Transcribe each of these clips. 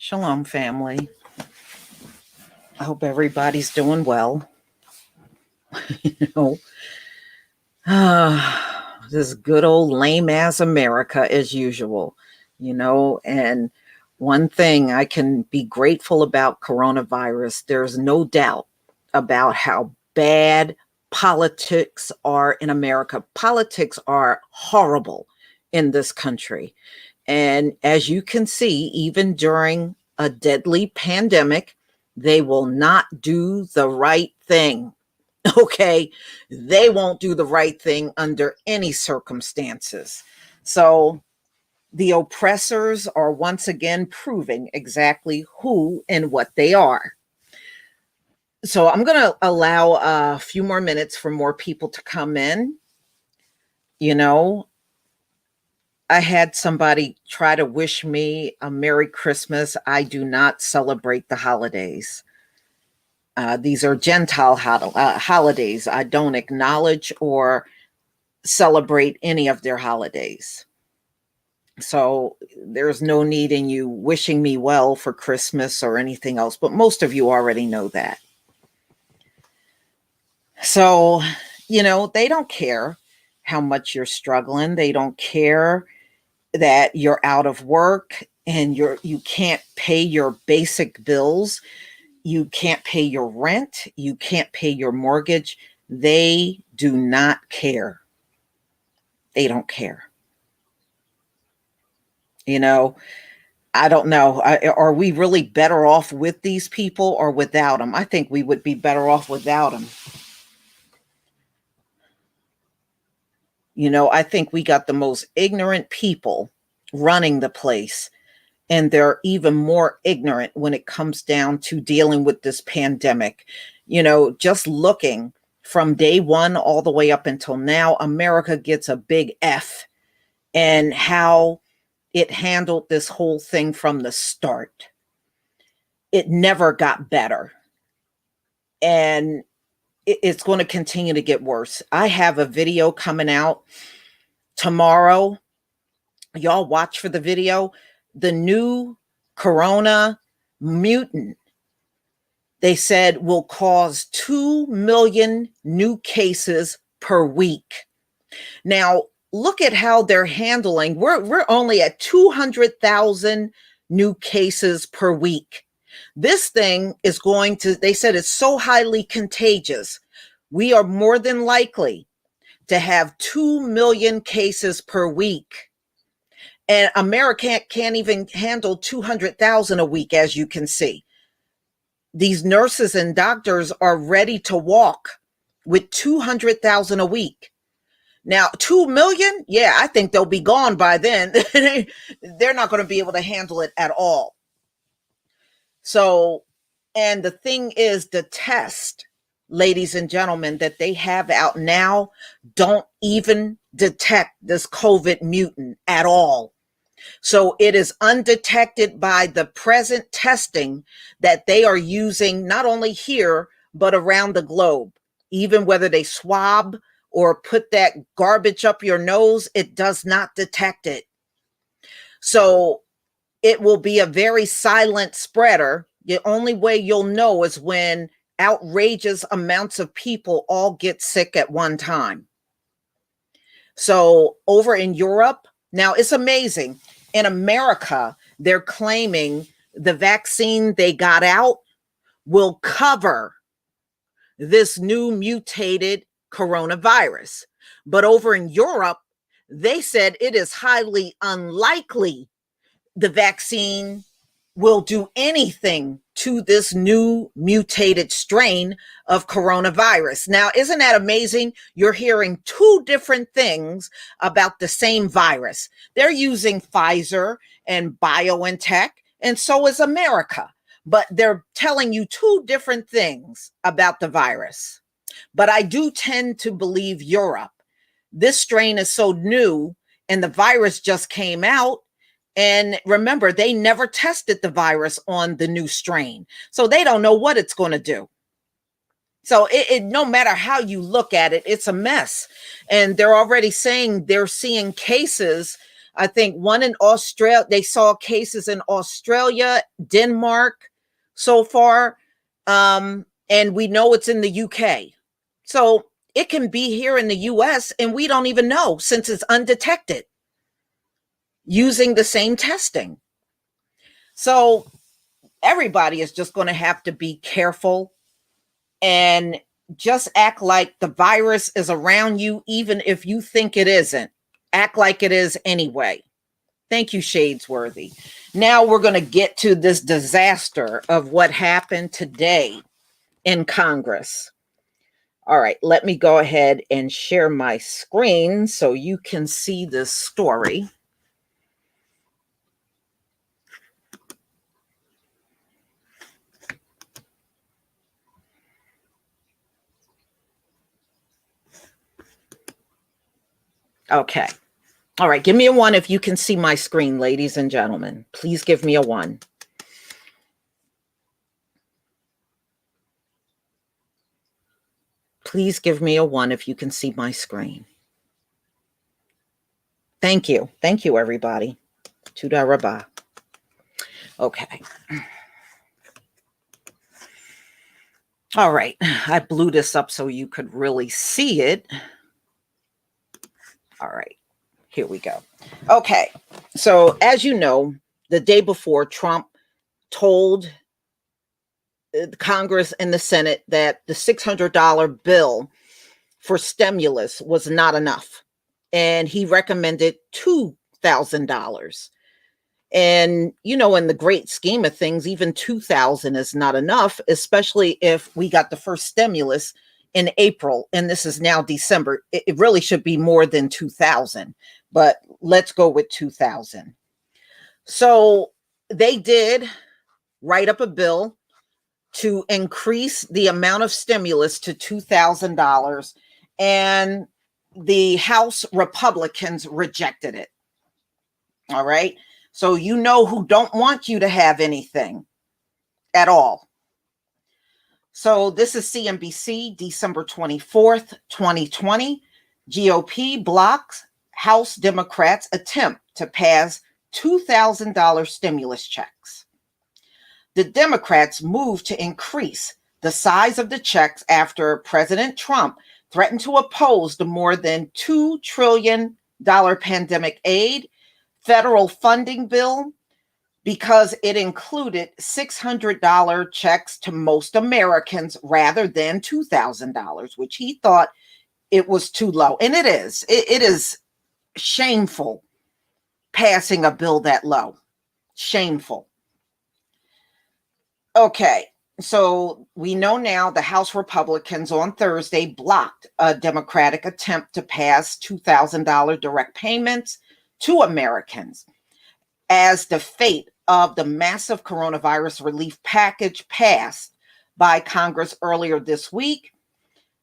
Shalom, family. I hope everybody's doing well. you know, this good old lame ass America as usual, and one thing I can be grateful about coronavirus, there's no doubt about how bad politics are in America. Politics are horrible in this country. And as you can see, even during a deadly pandemic, they will not do the right thing. Okay. They won't do the right thing under any circumstances. So the oppressors are once again proving exactly who and what they are. So I'm going to allow a few more minutes for more people to come in. I had somebody try to wish me a Merry Christmas. I do not celebrate the holidays. These are Gentile holidays. I don't acknowledge or celebrate any of their holidays. So there's no need in you wishing me well for Christmas or anything else, but most of you already know that. So, they don't care how much you're struggling. They don't care that you're out of work and you can't pay your basic bills. You can't pay your rent. You can't pay your mortgage. They do not care. They don't care. I don't know. Are we really better off with these people or without them? I think we would be better off without them. I think we got the most ignorant people running the place, and they're even more ignorant when it comes down to dealing with this pandemic. Just looking from day one all the way up until now, America gets a big F, and how it handled this whole thing from the start. It never got better. And it's going to continue to get worse. I have a video coming out tomorrow. Y'all watch for the video. The new corona mutant, they said, will cause 2 million new cases per week. Now, look at how they're handling. We're only at 200,000 new cases per week. This thing is going to, they said it's so highly contagious. We are more than likely to have 2 million cases per week. And America can't even handle 200,000 a week, as you can see. These nurses and doctors are ready to walk with 200,000 a week. Now, 2 million, yeah, I think they'll be gone by then. They're not going to be able to handle it at all. So, and the thing is, the test, ladies and gentlemen, that they have out now don't even detect this COVID mutant at all. So it is undetected by the present testing that they are using, not only here, but around the globe. Even whether they swab or put that garbage up your nose, it does not detect it. So it will be a very silent spreader. The only way you'll know is when outrageous amounts of people all get sick at one time. So over in Europe, now it's amazing. In America, they're claiming the vaccine they got out will cover this new mutated coronavirus. But over in Europe, they said it is highly unlikely the vaccine will do anything to this new mutated strain of coronavirus. Now, isn't that amazing? You're hearing two different things about the same virus. They're using Pfizer and BioNTech, and so is America. But they're telling you two different things about the virus. But I do tend to believe Europe. This strain is so new, and the virus just came out. And remember, they never tested the virus on the new strain. So they don't know what it's going to do. So no matter how you look at it, it's a mess. And they're already saying they're seeing cases I think one in Australia, they saw cases in Australia, Denmark so far. And we know it's in the UK. So it can be here in the US and we don't even know since it's undetected using the same testing. So everybody is just going to have to be careful and just act like the virus is around you, even if you think it isn't. Act like it is anyway. Thank you, Shadesworthy. Now we're going to get to this disaster of what happened today in Congress. All right, let me go ahead and share my screen so you can see this story. Okay. All right, give me a 1 if you can see my screen, ladies and gentlemen. Please give me a 1. Please give me a 1 if you can see my screen. Thank you. Thank you, everybody. Tuda Rabah. Okay. All right. I blew this up so you could really see it. All right. Here we go. Okay. So, as you know, the day before, Trump told Congress and the Senate that the $600 bill for stimulus was not enough. And he recommended $2,000. And, you know, in the great scheme of things, even 2,000 is not enough, especially if we got the first stimulus in April and this is now December. It really should be more than 2,000, but let's go with 2,000. So they did write up a bill to increase the amount of stimulus to $2,000, and the House Republicans rejected it. All right. So you know who don't want you to have anything at all. So this is CNBC, December 24th, 2020. GOP blocks House Democrats' attempt to pass $2,000 stimulus checks. The Democrats moved to increase the size of the checks after President Trump threatened to oppose the more than $2 trillion pandemic aid federal funding bill because it included $600 checks to most Americans rather than $2,000, which he thought it was too low. And it is. It is shameful passing a bill that low. Shameful. Okay, so we know now the House Republicans on Thursday blocked a Democratic attempt to pass $2,000 direct payments to Americans as the fate of the massive coronavirus relief package passed by Congress earlier this week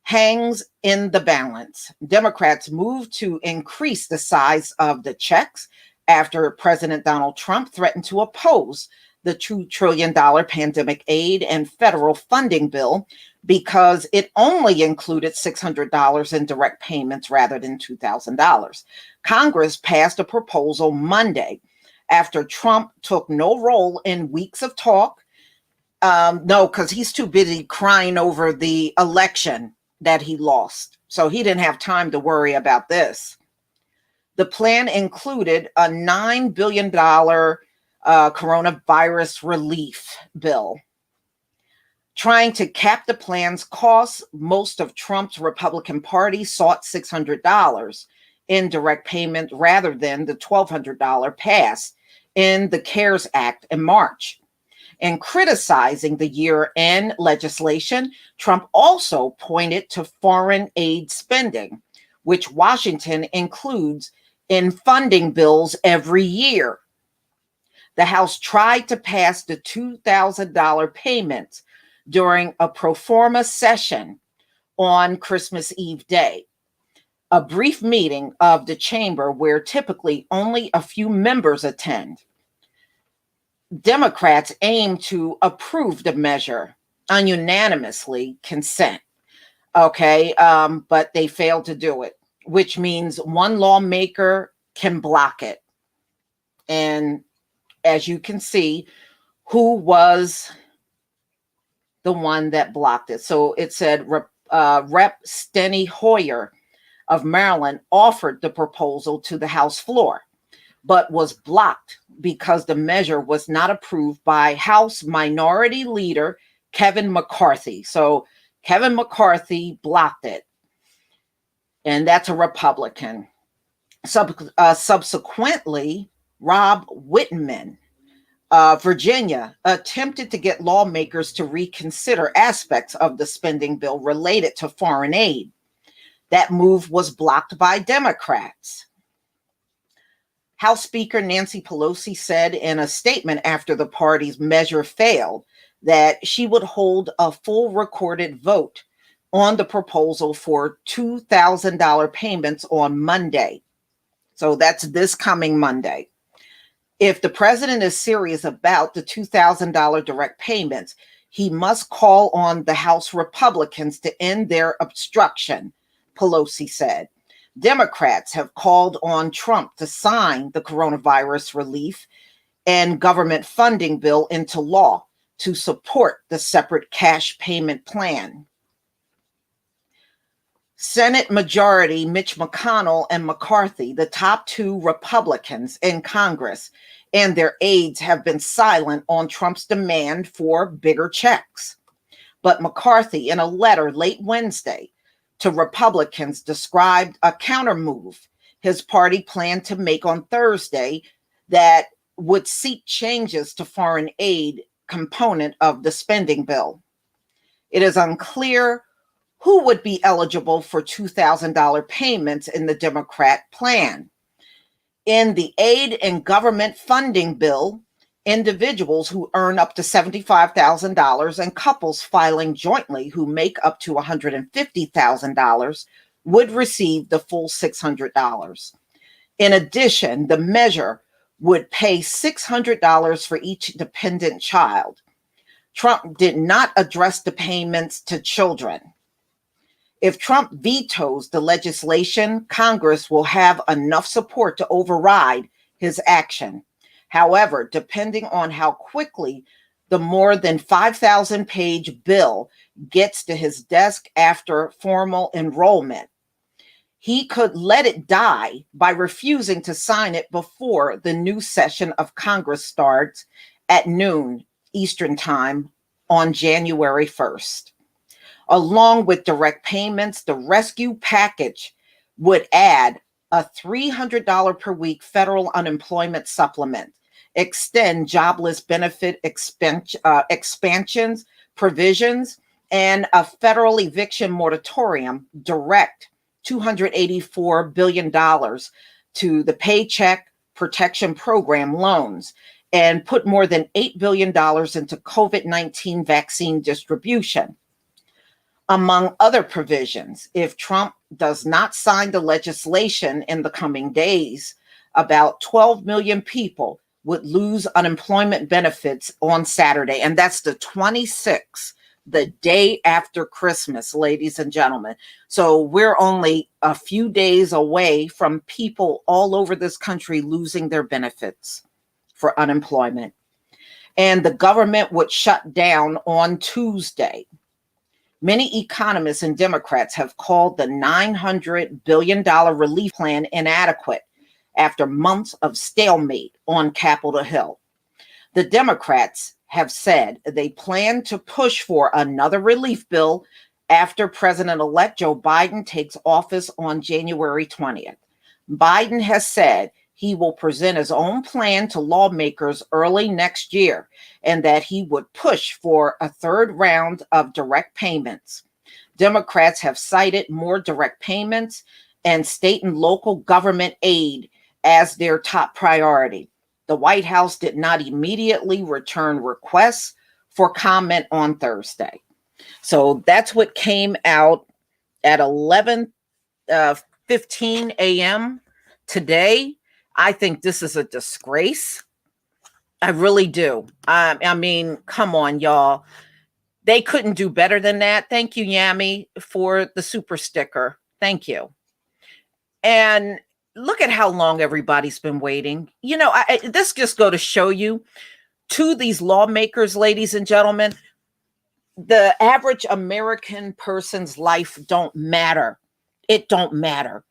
hangs in the balance. Democrats moved to increase the size of the checks after President Donald Trump threatened to oppose the $2 trillion pandemic aid and federal funding bill because it only included $600 in direct payments rather than $2,000. Congress passed a proposal Monday after Trump took no role in weeks of talk. No, because he's too busy crying over the election that he lost. So he didn't have time to worry about this. The plan included a $9 billion coronavirus relief bill. Trying to cap the plan's costs, most of Trump's Republican Party sought $600 in direct payment rather than the $1,200 passed in the CARES Act in March. In criticizing the year-end legislation, Trump also pointed to foreign aid spending, which Washington includes in funding bills every year. The House tried to pass the $2,000 payments during a pro forma session on Christmas Eve Day, a brief meeting of the chamber where typically only a few members attend. Democrats aim to approve the measure on unanimously consent. Okay, but they failed to do it, which means one lawmaker can block it. And as you can see, who was the one that blocked it. So it said Rep. Steny Hoyer of Maryland offered the proposal to the House floor, but was blocked because the measure was not approved by House Minority Leader Kevin McCarthy. So Kevin McCarthy blocked it, and that's a Republican. Subsequently, Rob Whitman, Virginia, attempted to get lawmakers to reconsider aspects of the spending bill related to foreign aid. That move was blocked by Democrats. House Speaker Nancy Pelosi said in a statement after the party's measure failed that she would hold a full recorded vote on the proposal for $2,000 payments on Monday. So that's this coming Monday. If the president is serious about the $2,000 direct payments, he must call on the House Republicans to end their obstruction, Pelosi said. Democrats have called on Trump to sign the coronavirus relief and government funding bill into law to support the separate cash payment plan. Senate Majority Mitch McConnell and McCarthy, the top two Republicans in Congress, and their aides have been silent on Trump's demand for bigger checks. But McCarthy, in a letter late Wednesday to Republicans, described a countermove his party planned to make on Thursday that would seek changes to foreign aid component of the spending bill. It is unclear who would be eligible for $2,000 payments in the Democrat plan. In the aid and government funding bill, individuals who earn up to $75,000 and couples filing jointly who make up to $150,000 would receive the full $600. In addition, the measure would pay $600 for each dependent child. Trump did not address the payments to children. If Trump vetoes the legislation, Congress will have enough support to override his action. However, depending on how quickly the more than 5,000-page bill gets to his desk after formal enrollment, he could let it die by refusing to sign it before the new session of Congress starts at noon Eastern Time on January 1st. Along with direct payments, the rescue package would add a $300 per week federal unemployment supplement, extend jobless benefit expansions, provisions, and a federal eviction moratorium, direct $284 billion to the Paycheck Protection Program loans, and put more than $8 billion into COVID-19 vaccine distribution. Among other provisions, if Trump does not sign the legislation in the coming days, about 12 million people would lose unemployment benefits on Saturday. And that's the 26th, the day after Christmas, ladies and gentlemen. So we're only a few days away from people all over this country losing their benefits for unemployment. And the government would shut down on Tuesday. Many economists and Democrats have called the $900 billion relief plan inadequate after months of stalemate on Capitol Hill. The Democrats have said they plan to push for another relief bill after President-elect Joe Biden takes office on January 20th. Biden has said he will present his own plan to lawmakers early next year and that he would push for a third round of direct payments. Democrats have cited more direct payments and state and local government aid as their top priority. The White House did not immediately return requests for comment on Thursday. So that's what came out at 11:15 a.m. today. I think this is a disgrace. I really do. I mean, come on, y'all. They couldn't do better than that. Thank you, Yami, for the super sticker. Thank you. And Look at how long everybody's been waiting. This just go to show you, to these lawmakers, ladies and gentlemen, the average American person's life don't matter. It don't matter,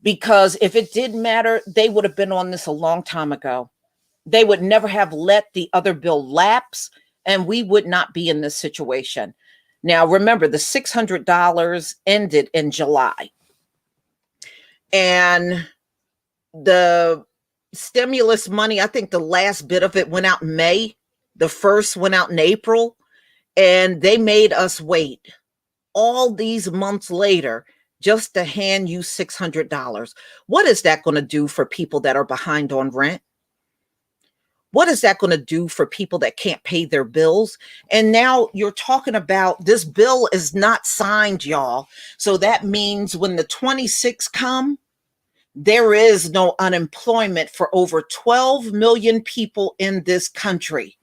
because if it did matter, they would have been on this a long time ago. They would never have let the other bill lapse, and we would not be in this situation. Now, remember, the $600 ended in July, and the stimulus money, I think the last bit of it went out in May. The first went out in April, and they made us wait all these months later just to hand you $600. What is that going to do for people that are behind on rent? What is that going to do for people that can't pay their bills? And now you're talking about, this bill is not signed, y'all. So that means when the 26 come, there is no unemployment for over 12 million people in this country.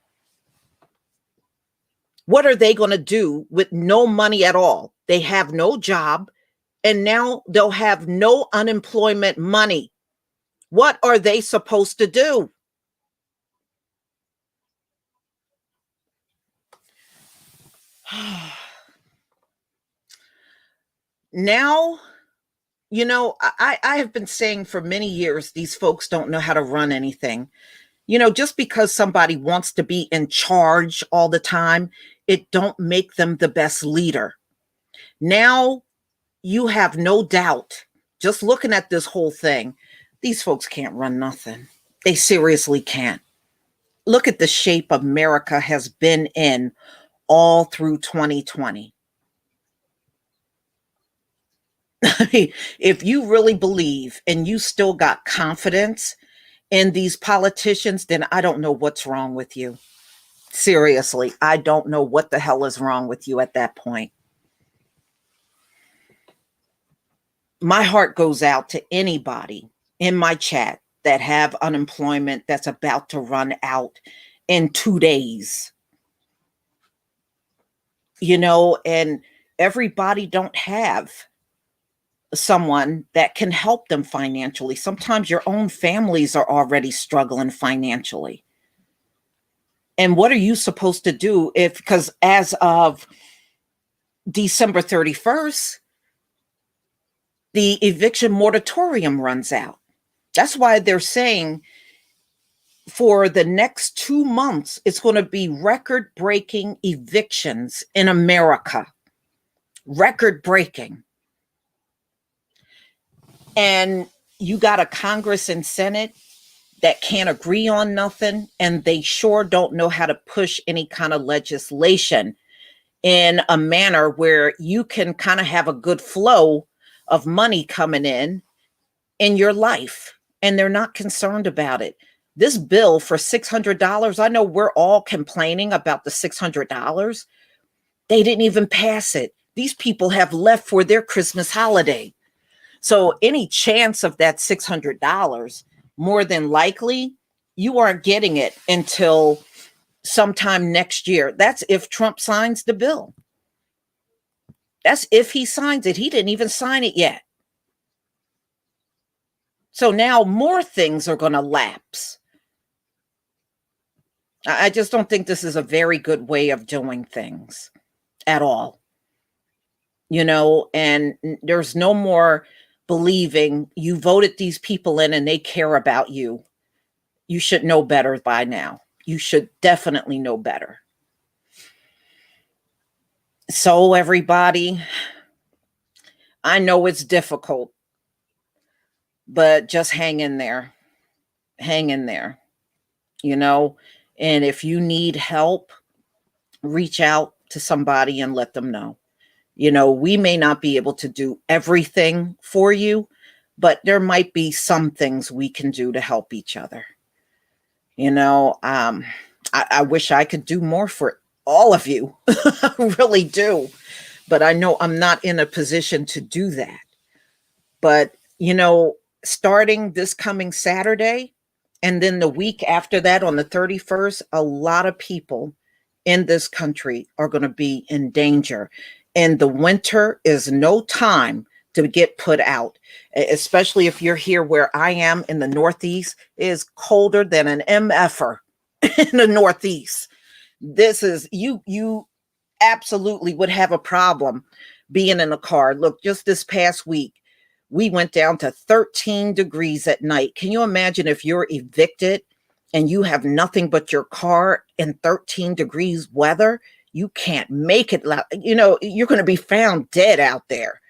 What are they going to do with no money at all? They have no job, and now they'll have no unemployment money. What are they supposed to do? Now, I have been saying for many years, these folks don't know how to run anything. Just because somebody wants to be in charge all the time, it don't make them the best leader. Now, you have no doubt, just looking at this whole thing, these folks can't run nothing. They seriously can't. Look at the shape America has been in all through 2020. If you really believe and you still got confidence in these politicians, then I don't know what's wrong with you. Seriously, I don't know what the hell is wrong with you at that point. My heart goes out to anybody in my chat that have unemployment that's about to run out in 2 days. And everybody don't have someone that can help them financially. Sometimes your own families are already struggling financially. And what are you supposed to do because as of December 31st, the eviction moratorium runs out. That's why they're saying for the next 2 months, it's going to be record-breaking evictions in America. Record-breaking. And you got a Congress and Senate that can't agree on nothing, and they sure don't know how to push any kind of legislation in a manner where you can kind of have a good flow of money coming in your life, and they're not concerned about it. This bill for $600, I know we're all complaining about the $600. They didn't even pass it. These people have left for their Christmas holiday. So any chance of that $600, more than likely, you aren't getting it until sometime next year. That's if Trump signs the bill. That's if he signs it. He didn't even sign it yet. So now more things are going to lapse. I just don't think this is a very good way of doing things at all. And there's no more believing you voted these people in and they care about you. You should know better by now. You should definitely know better. So everybody, I know it's difficult, but just hang in there. Hang in there. And if you need help, reach out to somebody and let them know. We may not be able to do everything for you, but there might be some things we can do to help each other. I wish I could do more for all of you. I really do. But I know I'm not in a position to do that. But, starting this coming Saturday, and then the week after that on the 31st, a lot of people in this country are going to be in danger. And the winter is no time to get put out, especially if you're here where I am in the Northeast. It is colder than an MFer in the Northeast. This is you absolutely would have a problem being in a car. Look, just this past week, we went down to 13 degrees at night. Can you imagine if you're evicted and you have nothing but your car in 13 degrees weather? You can't make it. You're going to be found dead out there.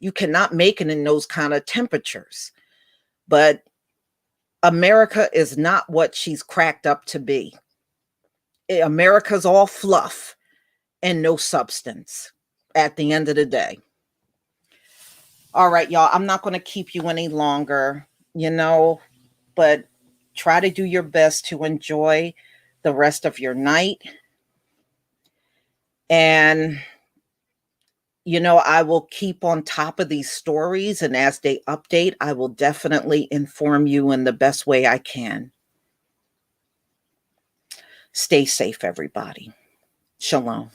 You cannot make it in those kind of temperatures. But America is not what she's cracked up to be. America's all fluff and no substance at the end of the day. All right, y'all, I'm not going to keep you any longer, but try to do your best to enjoy the rest of your night. And, I will keep on top of these stories, and as they update, I will definitely inform you in the best way I can. Stay safe, everybody. Shalom.